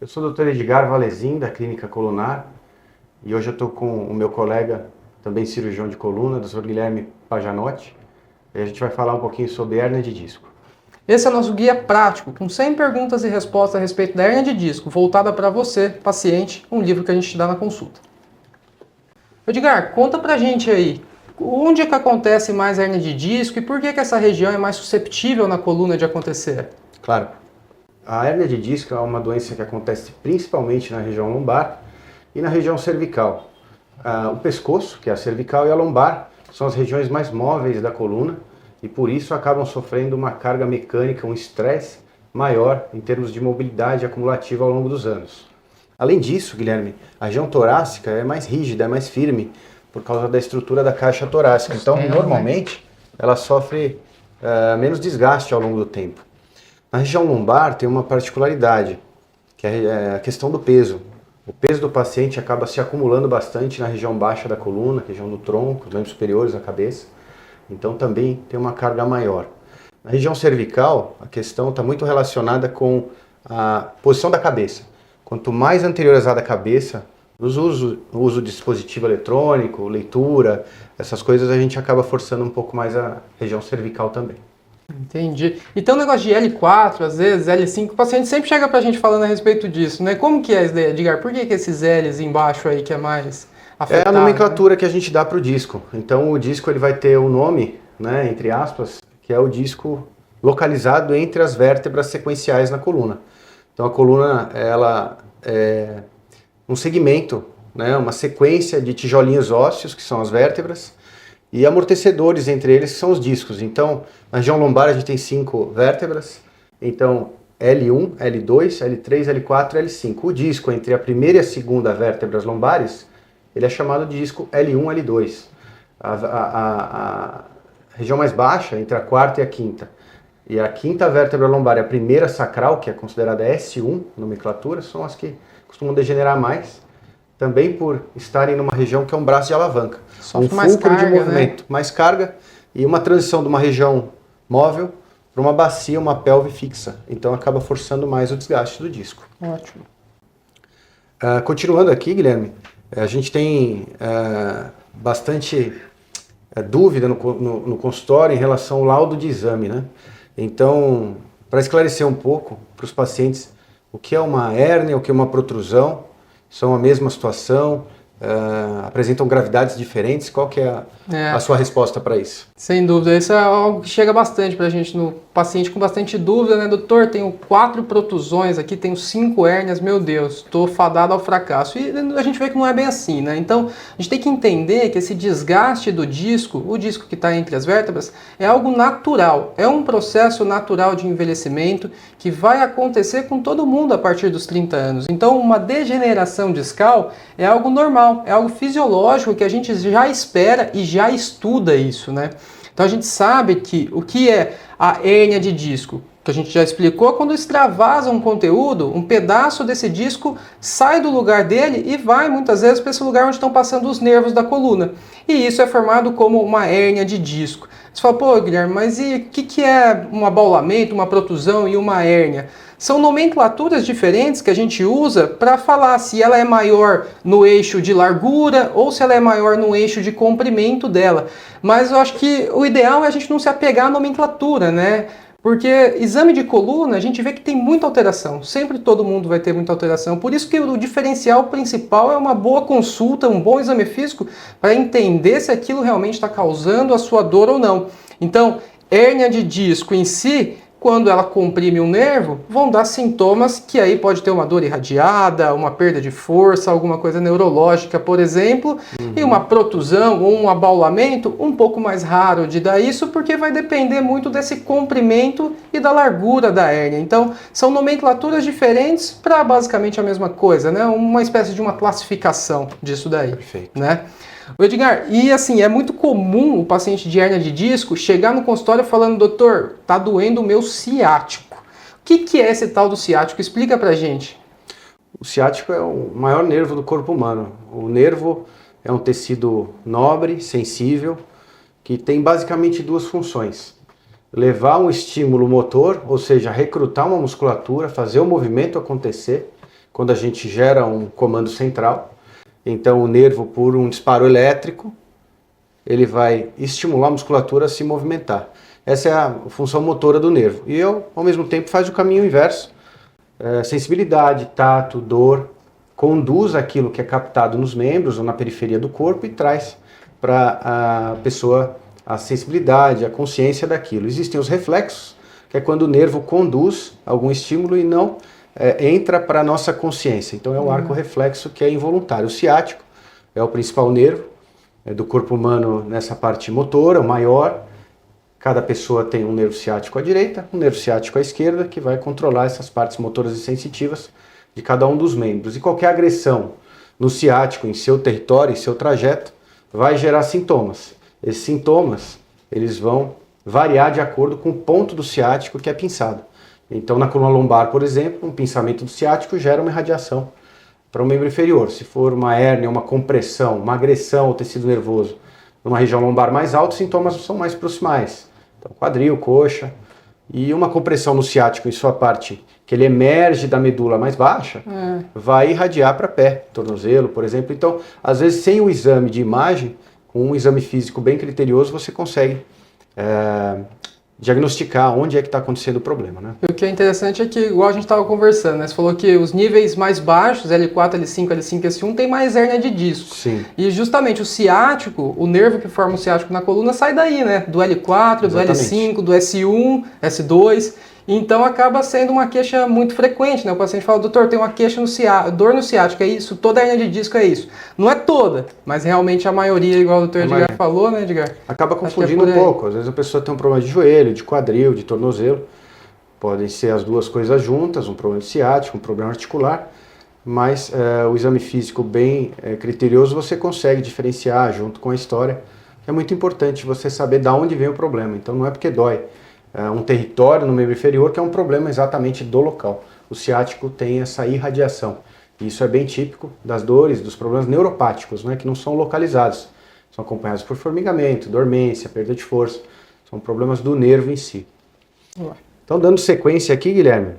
Eu sou o Dr. Edgar Valezin, da Clínica Colunar, e hoje eu estou com o meu colega, também cirurgião de coluna, Dr. Guilherme Pajanotti, e a gente vai falar um pouquinho sobre hérnia de disco. Esse é o nosso guia prático, com 100 perguntas e respostas a respeito da hérnia de disco, voltada para você, paciente, um livro que a gente te dá na consulta. Edgar, conta pra gente aí, onde é que acontece mais hérnia de disco e por que essa região é mais susceptível na coluna de acontecer? Claro, a hérnia de disco é uma doença que acontece principalmente na região lombar e na região cervical. O pescoço, que é a cervical, e a lombar são as regiões mais móveis da coluna e por isso acabam sofrendo uma carga mecânica, um estresse maior em termos de mobilidade acumulativa ao longo dos anos. Além disso, Guilherme, a região torácica é mais rígida, é mais firme por causa da estrutura da caixa torácica. Então, normalmente, ela sofre menos desgaste ao longo do tempo. Na região lombar tem uma particularidade, que é a questão do peso. O peso do paciente acaba se acumulando bastante na região baixa da coluna, região do tronco, os membros superiores da cabeça. Então também tem uma carga maior. Na região cervical, a questão está muito relacionada com a posição da cabeça. Quanto mais anteriorizada a cabeça, no uso de dispositivo eletrônico, leitura, essas coisas a gente acaba forçando um pouco mais a região cervical também. Entendi. Então o negócio de L4, às vezes L5, o paciente sempre chega pra gente falando a respeito disso, né? Como que é isso daí, Edgar? Por que esses L's embaixo aí que é mais afetado? É a nomenclatura, né, que a gente dá para o disco. Então o disco ele vai ter o nome, né, entre aspas, que é o disco localizado entre as vértebras sequenciais na coluna. Então a coluna ela é um segmento, né, uma sequência de tijolinhos ósseos, que são as vértebras, e amortecedores entre eles, que são os discos. Então, na região lombar a gente tem 5 vértebras, então L1, L2, L3, L4 e L5. O disco entre a primeira e a segunda vértebras lombares, ele é chamado de disco L1, L2. A região mais baixa, entre a quarta e a quinta vértebra lombar e a primeira sacral, que é considerada S1, nomenclatura, são as que costumam degenerar mais, também por estarem numa região que é um braço de alavanca. Sofre um mais fulcro carga, de movimento, né? Mais carga e uma transição de uma região móvel para uma bacia, uma pelve fixa. Então acaba forçando mais o desgaste do disco. Ótimo. Continuando aqui, Guilherme, a gente tem bastante dúvida no consultório em relação ao laudo de exame, né? Então, para esclarecer um pouco para os pacientes o que é uma hérnia, o que é uma protrusão, são a mesma situação, apresentam gravidades diferentes. Qual que é a sua resposta para isso? Sem dúvida, isso é algo que chega bastante para a gente, no paciente com bastante dúvida, né? Doutor, tenho 4 protusões aqui, tenho 5 hérnias, meu Deus, estou fadado ao fracasso. E a gente vê que não é bem assim, né? Então, a gente tem que entender que esse desgaste do disco, o disco que está entre as vértebras, é algo natural, é um processo natural de envelhecimento que vai acontecer com todo mundo a partir dos 30 anos. Então, uma degeneração discal é algo normal, é algo fisiológico que a gente já espera e já estuda isso, né? Então a gente sabe que o que é a hérnia de disco, que a gente já explicou, quando extravasa um conteúdo, um pedaço desse disco sai do lugar dele e vai muitas vezes para esse lugar onde estão passando os nervos da coluna. E isso é formado como uma hérnia de disco. Você fala, pô, Guilherme, mas e o que é um abaulamento, uma protusão e uma hérnia? São nomenclaturas diferentes que a gente usa para falar se ela é maior no eixo de largura ou se ela é maior no eixo de comprimento dela. Mas eu acho que o ideal é a gente não se apegar à nomenclatura, né? Porque exame de coluna a gente vê que tem muita alteração, sempre todo mundo vai ter muita alteração, por isso que o diferencial principal é uma boa consulta, um bom exame físico para entender se aquilo realmente está causando a sua dor ou não. Então, hérnia de disco em si, quando ela comprime um nervo, vão dar sintomas que aí pode ter uma dor irradiada, uma perda de força, alguma coisa neurológica, por exemplo, e uma protusão ou um abaulamento um pouco mais raro de dar isso, porque vai depender muito desse comprimento e da largura da hérnia. Então, são nomenclaturas diferentes para basicamente a mesma coisa, né? Uma espécie de uma classificação disso daí. Perfeito. Né? O Edgar, e assim, é muito comum o paciente de hérnia de disco chegar no consultório falando, doutor, tá doendo o meu ciático. O que é esse tal do ciático? Explica pra gente. O ciático é o maior nervo do corpo humano. O nervo é um tecido nobre, sensível, que tem basicamente 2 funções. Levar um estímulo motor, ou seja, recrutar uma musculatura, fazer o movimento acontecer, quando a gente gera um comando central. Então o nervo, por um disparo elétrico, ele vai estimular a musculatura a se movimentar. Essa é a função motora do nervo. E ao mesmo tempo, faz o caminho inverso. Sensibilidade, tato, dor, conduz aquilo que é captado nos membros ou na periferia do corpo e traz para a pessoa a sensibilidade, a consciência daquilo. Existem os reflexos, que é quando o nervo conduz algum estímulo e não entra para a nossa consciência. Então é o arco reflexo que é involuntário. O ciático é o principal nervo do corpo humano nessa parte motora, o maior. Cada pessoa tem um nervo ciático à direita, um nervo ciático à esquerda, que vai controlar essas partes motoras e sensitivas de cada um dos membros. E qualquer agressão no ciático, em seu território, em seu trajeto, vai gerar sintomas. Esses sintomas, eles vão variar de acordo com o ponto do ciático que é pinçado. Então, na coluna lombar, por exemplo, um pinçamento do ciático gera uma irradiação para o membro inferior. Se for uma hérnia, uma compressão, uma agressão ao tecido nervoso numa região lombar mais alta, os sintomas são mais proximais. Então, quadril, coxa, e uma compressão no ciático em sua parte, que ele emerge da medula mais baixa, vai irradiar para pé, tornozelo, por exemplo. Então, às vezes, sem o exame de imagem, com um exame físico bem criterioso, você consegue diagnosticar onde é que está acontecendo o problema, né? E o que é interessante é que, igual a gente estava conversando, né? Você falou que os níveis mais baixos, L4, L5, L5, S1, tem mais hérnia de disco. Sim. E justamente o ciático, o nervo que forma o ciático na coluna sai daí, né? Do L4, do L5, do S1, S2. Então acaba sendo uma queixa muito frequente, né? O paciente fala, doutor, tem uma queixa no ciático, dor no ciático, é isso? Toda a hérnia de disco é isso. Não é toda, mas realmente a maioria, igual o doutor Edgar falou, né, Edgar? Acaba confundindo um pouco. Às vezes a pessoa tem um problema de joelho, de quadril, de tornozelo. Podem ser as duas coisas juntas, um problema de ciático, um problema articular. Mas o exame físico bem criterioso você consegue diferenciar junto com a história. É muito importante você saber de onde vem o problema. Então não é porque dói um território no membro inferior que é um problema exatamente do local. O ciático tem essa irradiação. E isso é bem típico das dores, dos problemas neuropáticos, né, que não são localizados. São acompanhados por formigamento, dormência, perda de força. São problemas do nervo em si. Então, dando sequência aqui, Guilherme,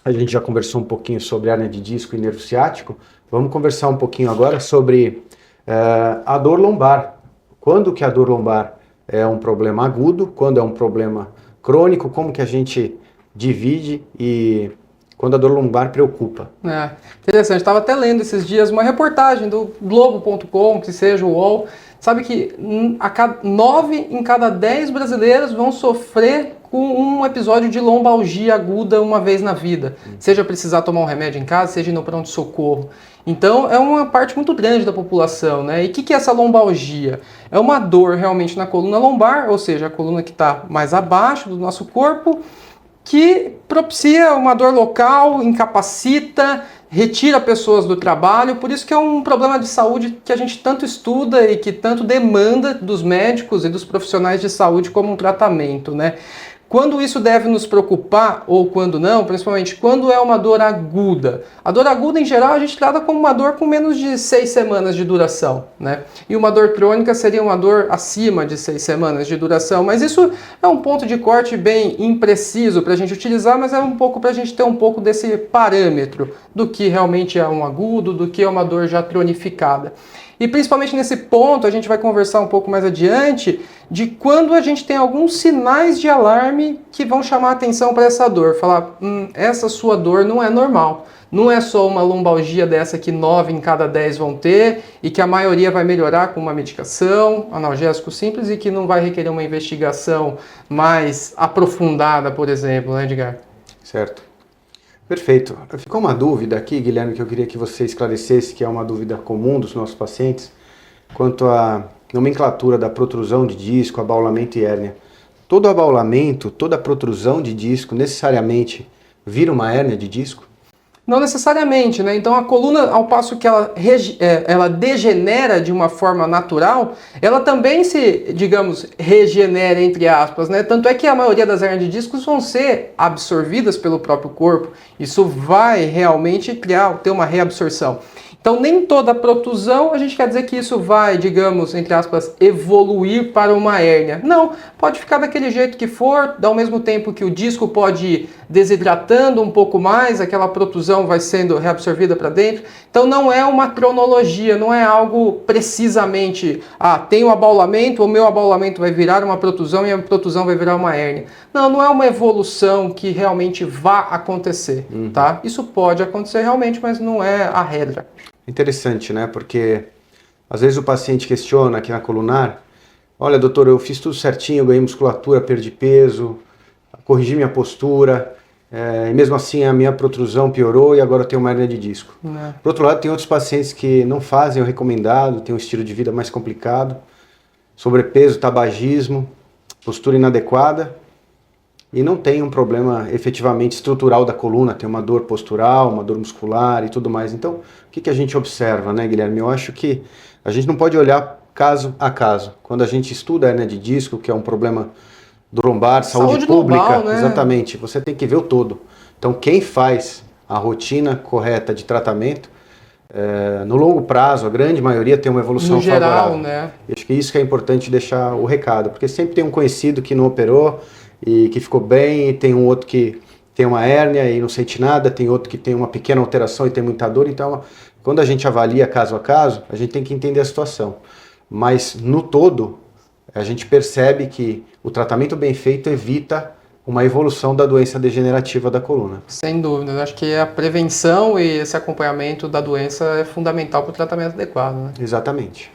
a gente já conversou um pouquinho sobre hérnia de disco e nervo ciático. Vamos conversar um pouquinho agora sobre a dor lombar. Quando que a dor lombar é um problema agudo, quando é um problema crônico, como que a gente divide e quando a dor lombar preocupa. Interessante, estava até lendo esses dias uma reportagem do Globo.com, que seja o UOL, sabe que 9 em cada 10 brasileiros vão sofrer com um episódio de lombalgia aguda uma vez na vida, seja precisar tomar um remédio em casa, seja ir no pronto-socorro. Então é uma parte muito grande da população, né? E o que é essa lombalgia? É uma dor realmente na coluna lombar, ou seja, a coluna que está mais abaixo do nosso corpo, que propicia uma dor local, incapacita, retira pessoas do trabalho, por isso que é um problema de saúde que a gente tanto estuda e que tanto demanda dos médicos e dos profissionais de saúde como um tratamento, né? Quando isso deve nos preocupar ou quando não, principalmente quando é uma dor aguda. A dor aguda, em geral, a gente trata como uma dor com menos de 6 semanas de duração, né? E uma dor crônica seria uma dor acima de 6 semanas de duração. Mas isso é um ponto de corte bem impreciso para a gente utilizar, mas é um pouco para a gente ter um pouco desse parâmetro do que realmente é um agudo, do que é uma dor já cronificada. E principalmente nesse ponto, a gente vai conversar um pouco mais adiante de quando a gente tem alguns sinais de alarme que vão chamar a atenção para essa dor. Falar, essa sua dor não é normal. Não é só uma lombalgia dessa que 9 em cada 10 vão ter e que a maioria vai melhorar com uma medicação, analgésico simples e que não vai requerer uma investigação mais aprofundada, por exemplo, né, Edgar? Certo. Perfeito. Ficou uma dúvida aqui, Guilherme, que eu queria que você esclarecesse, que é uma dúvida comum dos nossos pacientes, quanto à nomenclatura da protrusão de disco, abaulamento e hérnia. Todo abaulamento, toda protrusão de disco, necessariamente vira uma hérnia de disco? Não necessariamente, né? Então a coluna, ao passo que ela degenera de uma forma natural, ela também se, digamos, regenera, entre aspas, né? Tanto é que a maioria das hérnias de discos vão ser absorvidas pelo próprio corpo. Isso vai realmente ter uma reabsorção. Então, nem toda protusão, a gente quer dizer que isso vai, digamos, entre aspas, evoluir para uma hérnia. Não, pode ficar daquele jeito que for, ao mesmo tempo que o disco pode ir desidratando um pouco mais, aquela protusão vai sendo reabsorvida para dentro. Então, não é uma cronologia, não é algo precisamente, tem o abaulamento, o meu abaulamento vai virar uma protusão e a protusão vai virar uma hérnia. Não, não é uma evolução que realmente vá acontecer, tá? Isso pode acontecer realmente, mas não é a regra. Interessante, né? Porque às vezes o paciente questiona aqui na colunar, olha, doutor, eu fiz tudo certinho, ganhei musculatura, perdi peso, corrigi minha postura, e mesmo assim a minha protrusão piorou e agora eu tenho uma hérnia de disco. Por outro lado, tem outros pacientes que não fazem o recomendado, têm um estilo de vida mais complicado, sobrepeso, tabagismo, postura inadequada, e não tem um problema efetivamente estrutural da coluna, tem uma dor postural, uma dor muscular e tudo mais. Então, o que a gente observa, né, Guilherme? Eu acho que a gente não pode olhar caso a caso. Quando a gente estuda a hérnia de disco, que é um problema do lombar, saúde pública, global, né? Exatamente, você tem que ver o todo. Então, quem faz a rotina correta de tratamento, no longo prazo, a grande maioria tem uma evolução no geral, favorável. Né? Eu acho que isso que é importante deixar o recado, porque sempre tem um conhecido que não operou, e que ficou bem, e tem um outro que tem uma hérnia e não sente nada, tem outro que tem uma pequena alteração e tem muita dor. Então, quando a gente avalia caso a caso, a gente tem que entender a situação. Mas, no todo, a gente percebe que o tratamento bem feito evita uma evolução da doença degenerativa da coluna. Sem dúvida, eu acho que a prevenção e esse acompanhamento da doença é fundamental para o tratamento adequado, né? Exatamente.